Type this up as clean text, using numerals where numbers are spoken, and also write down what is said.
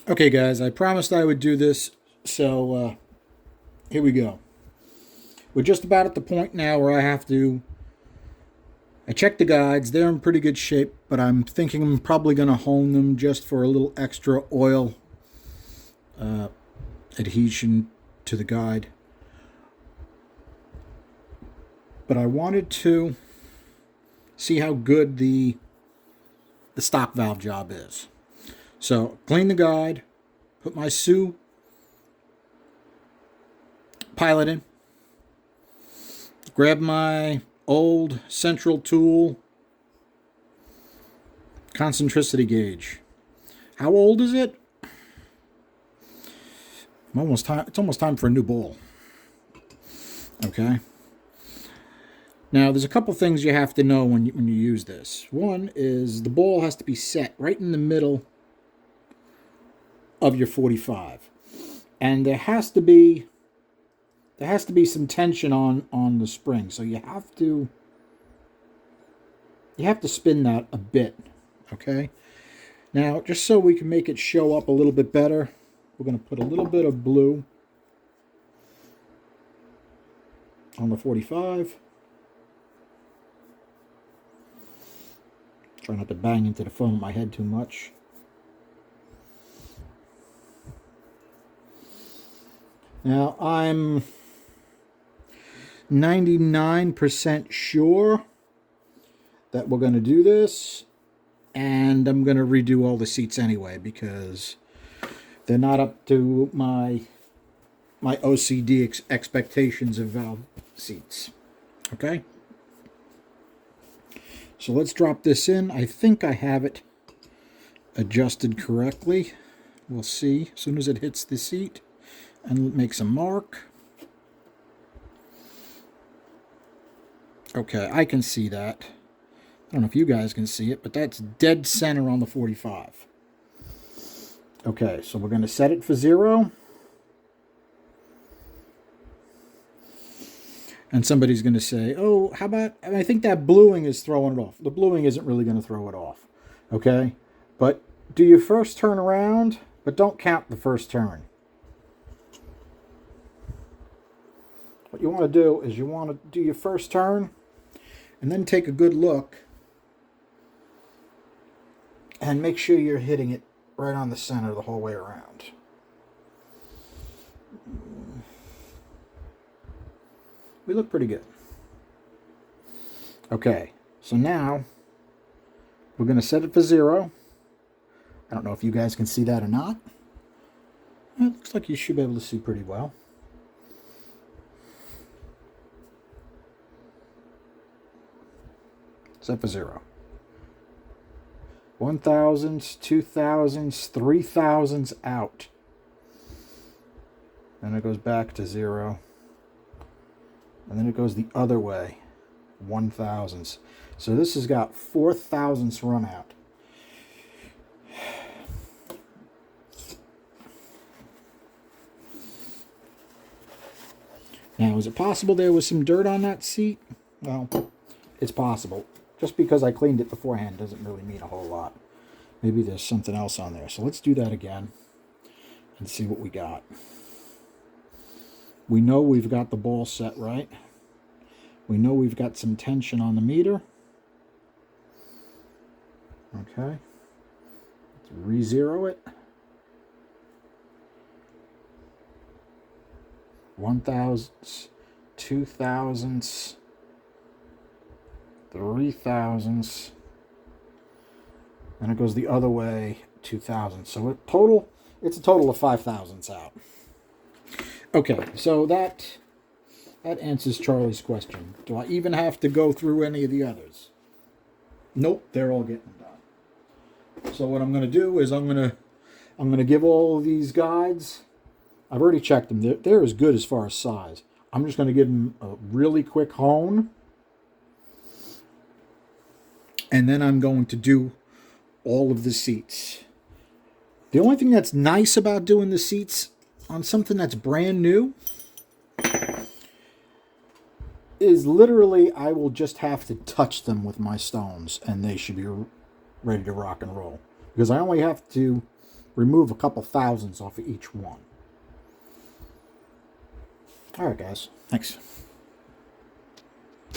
Okay, guys, I promised I would do this, so here we go. We're just about at the point now where I have to. I checked the guides; they're in pretty good shape, but I'm thinking I'm probably going to hone them just for a little extra oil uh, adhesion to the guide. But I wanted to see how good the stock valve job is. So clean the guide, put my Sioux pilot in, grab my old central tool concentricity gauge. How old is it? It's almost time for a new bowl. Okay. Now, there's a couple things you have to know when you use this. One is the bowl has to be set right in the middle of your 45, and there has to be some tension on the spring. So you have to spin that a bit. Okay. Now, just so we can make it show up a little bit better, we're going to put a little bit of blue on the 45. Try not to bang into the phone with my head too much. Now, I'm 99% sure that we're going to do this, and I'm going to redo all the seats anyway because they're not up to my OCD expectations of valve seats. Okay? So let's drop this in. I think I have it adjusted correctly. We'll see as soon as it hits the seat, and makes a mark. Okay, I can see that. I don't know if you guys can see it, but that's dead center on the 45. Okay, so we're going to set it for 0. And somebody's going to say, oh, how about, I think that bluing is throwing it off. The bluing isn't really going to throw it off. Okay? But do your first turn around, but don't count the first turn. What you want to do is you want to do your first turn and then take a good look and make sure you're hitting it right on the center the whole way around. We look pretty good. Okay, so now we're going to set it for 0. I don't know if you guys can see that or not. It looks like you should be able to see pretty well. Set for 0. 1,000s, 2,000s, 3,000s out. Then it goes back to 0. And then it goes the other way. 1,000s. So this has got 4,000ths run out. Now, is it possible there was some dirt on that seat? Well, it's possible. Just because I cleaned it beforehand doesn't really mean a whole lot. Maybe there's something else on there. So let's do that again and see what we got. We know we've got the ball set right. We know we've got some tension on the meter. Okay. Let's re-zero it. 1,000s, 2,000s, 3,000s, and it goes the other way, 2,000. So it's a total of 5,000s out. Okay, so that answers Charlie's question. Do I even have to go through any of the others? Nope, they're all getting done. So what I'm going to do is I'm going to give all of these guides. I've already checked them. They're as good as far as size. I'm just going to give them a really quick hone. And then I'm going to do all of the seats. The only thing that's nice about doing the seats on something that's brand new is literally I will just have to touch them with my stones and they should be ready to rock and roll. Because I only have to remove a couple thousandths off of each one. All right, guys. Thanks.